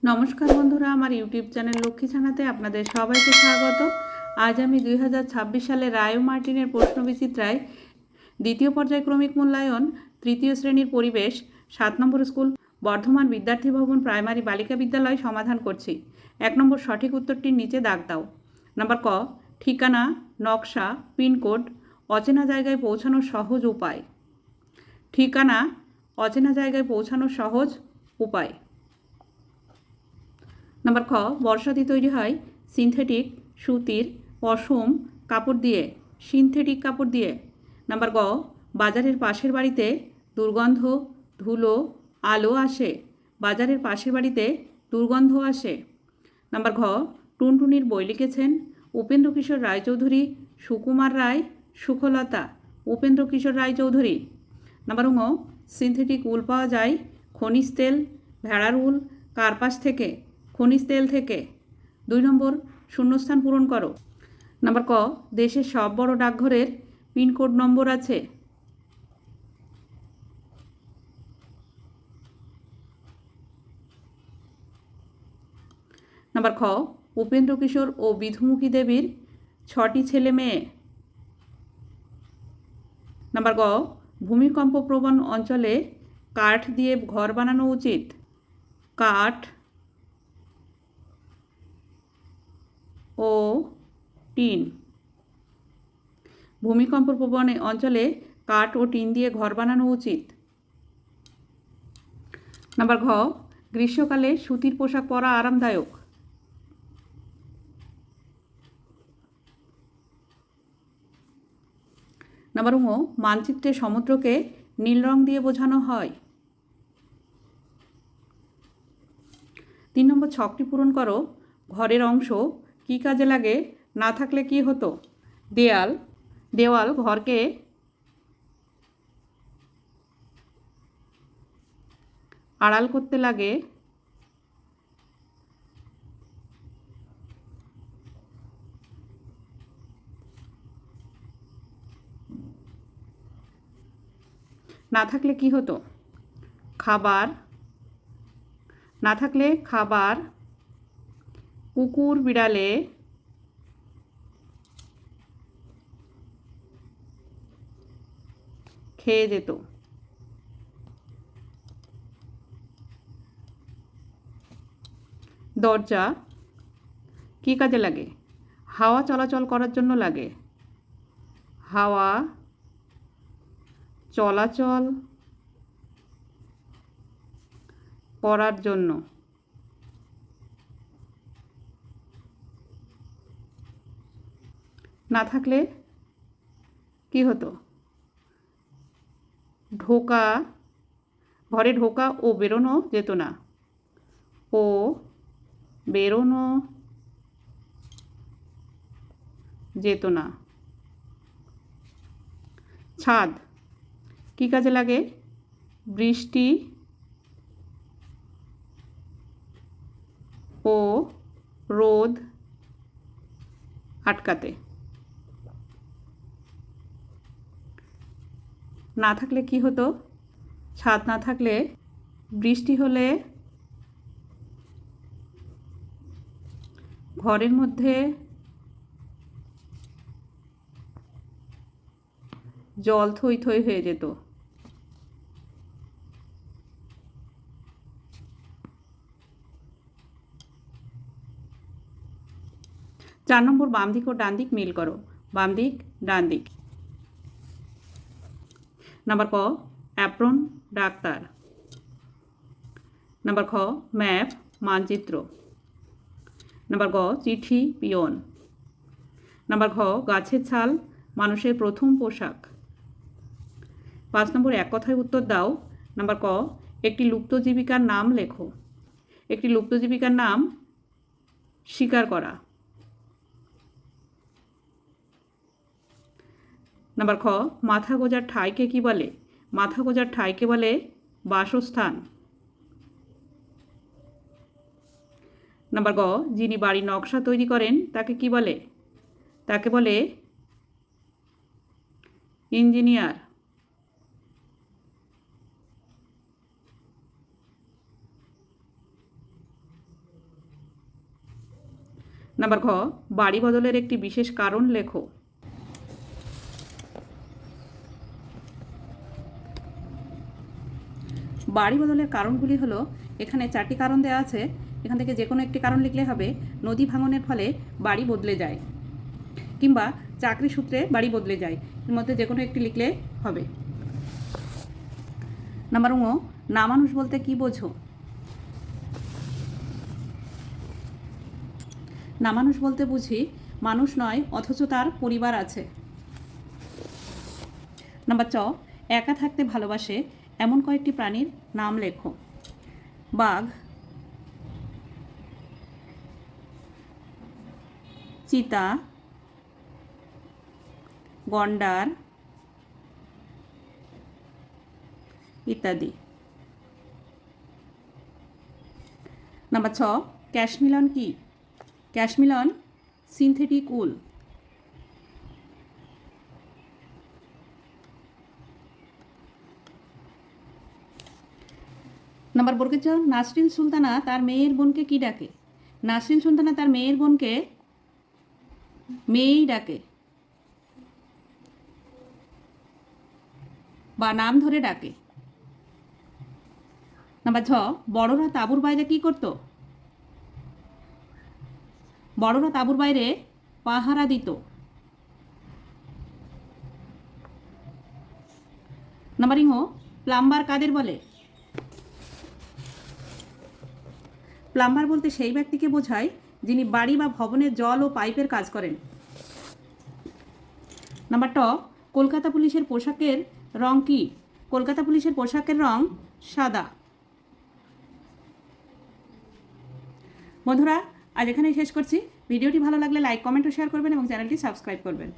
নমস্কার বন্ধুরা, আমার ইউটিউব চ্যানেল লক্ষ্মী ছানাতে আপনাদের সবাইকে স্বাগত। আজ আমি 2026 সালে রায় ও মার্টিনের প্রশ্নবিচিত্রায় দ্বিতীয় পর্যায়ক্রমিক মূল্যায়ন তৃতীয় শ্রেণীর পরিবেশ 7 নম্বর স্কুল বর্ধমান বিদ্যার্থী ভবন প্রাইমারি বালিকা বিদ্যালয় সমাধান করছি। 1 নম্বর সঠিক উত্তরটির নিচে দাগ দাও। নাম্বার ক, ঠিকানা, নকশা, পিনকোড অচেনা জায়গায় পৌঁছানোর সহজ উপায়। ঠিকানা অচেনা জায়গায় পৌঁছানোর সহজ উপায়। নাম্বার খ, বর্ষাতি তৈরি হয় সিনথেটিক সুতির পশম কাপড় দিয়ে, সিনথেটিক কাপড় দিয়ে। নাম্বার গ, বাজারের পাশের বাড়িতে দুর্গন্ধ ধুলো আলো আসে, বাজারের পাশের বাড়িতে দুর্গন্ধ আসে। নাম্বার ঘ, টুনটুনির বই লিখেছেন উপেন্দ্র কিশোর রায়চৌধুরী, সুকুমার রায়, সুখলতা। উপেন্দ্র কিশোর রায়চৌধুরী। নাম্বার ঙ, সিনথেটিক উল পাওয়া যায় খনিজ তেল, ভেড়ার উল, কার্পাস থেকে, খনিজ তেল থেকে। 2 নম্বর শূন্যস্থান পূরণ করো। নাম্বার ক, দেশের সব বড় ডাকঘরের পিনকোড নম্বর আছে। নাম্বার খ, উপেন্দ্র কিশোর ও বিধুমুখী দেবীর 6টি ছেলে মেয়ে। নাম্বার গ, ভূমিকম্প প্রবণ অঞ্চলে কাঠ দিয়ে ঘর বানানো উচিত। কাঠ ও টিন। ভূমিকম্প প্রবণ অঞ্চলে কাঠ ও টিন দিয়ে ঘর বানানো উচিত। নাম্বার ঘ, গ্রীষ্মকালে সুতির পোশাক পরা আরামদায়ক। নাম্বার ঙ, মানচিত্রে সমুদ্রকে নীল রং দিয়ে বোঝানো হয়। 3 নম্বর ছকটি পূরণ করো। ঘরের অংশ কী কাজে লাগে, না থাকলে কি হতো। দেয়াল, দেওয়াল ঘরকে আড়াল করতে লাগে। না থাকলে কি হতো। খাবার, না থাকলে খাবার কুকুর বিড়ালে খেয়ে যেত। দরজা কী কাজে লাগে, হাওয়া চলাচল করার জন্য লাগে। হাওয়া চলাচল করার জন্য। না থাকলে কি হতো। ঢোকা, ঘরে ঢোকা ও বেরোনো যেত না। ও বেরোনো যেত না। ছাদ কী কাজে লাগে, বৃষ্টি ও রোদ আটকাতে। না থাকলে কি হতো, ছাদ না থাকলে বৃষ্টি হলে ঘরের মধ্যে জল থই থই হয়ে যেত। 4 নম্বর বাম দিক ও ডান দিক মিল করো। বাম দিক ডান দিক। নাম্বার ক, অ্যাপ্রন ডাক্তার। নাম্বার খ, ম্যাপ মানচিত্র। নাম্বার গ, চিঠি পিয়ন। নাম্বার ঘ, গাছের ছাল মানুষের প্রথম পোশাক। 5 নম্বর এক কথায় উত্তর দাও। নাম্বার ক, একটি লুপ্ত জীবিকার নাম লেখো। একটি লুপ্ত জীবিকার নাম শিকার করা। নাম্বার খ, মাথা গোজার ঠাঁইকে কি বলে। মাথা গোজার ঠাঁইকে বলে বাসস্থান। নাম্বার গ, যিনি বাড়ির নকশা তৈরি করেন তাকে কি বলে। তাকে বলে ইঞ্জিনিয়ার। নাম্বার ঘ, বাড়ি বদলের একটি বিশেষ কারণ লেখো। বাড়ি বদলের কারণগুলি হলো, এখানে 4টি কারণ দেওয়া আছে। এখান থেকে যে কোনো একটি কারণ লিখলে হবে। নদী ভাঙনের ফলে বাড়ি বদলে যায়, কিংবা চাকরি সূত্রে বাড়ি বদলে যায়, এর মধ্যে যে কোনো একটি লিখলে হবে। নাম্বার ঙ, না মানুষ বলতে কি বোঝো? না মানুষ বলতে বুঝি মানুষ নয় অথচ তার পরিবার আছে। নাম্বার চ, একা থাকতে ভালোবাসে এমন কয়েকটি প্রাণীর নাম লেখো। বাঘ, চিতা, গন্ডার ইত্যাদি। নাম্বার ছ, ক্যাশমিলন কি? ক্যাশমিলন সিনথেটিক উল। নাম্বার বর্গের চ, নাসরিন সুলতানা তার মেয়ের বোনকে কি ডাকে? নাসরিন সুলতানা তার মেয়ের বোনকে মেয়েই ডাকে বা নাম ধরে ডাকে। নাম্বার ঝ, বড়রা তাঁবুর বাইরে কি করত? বড়রা তাঁবুর বাইরে পাহারা দিত। নাম্বার ই, প্লাম্বার কাদের বলে? প্লাম্বার বলতে সেই ব্যক্তিকে বোঝায় যিনি বাড়ি বা ভবনের জল ও পাইপের কাজ করেন। নাম্বার ট, কলকাতা পুলিশের পোশাকের রং কি? কলকাতা পুলিশের পোশাকের রং সাদা। বন্ধুরা, আজ এখানেই শেষ করছি। ভিডিওটি ভালো লাগলে লাইক, কমেন্ট ও শেয়ার করবেন এবং চ্যানেলটি সাবস্ক্রাইব করবেন।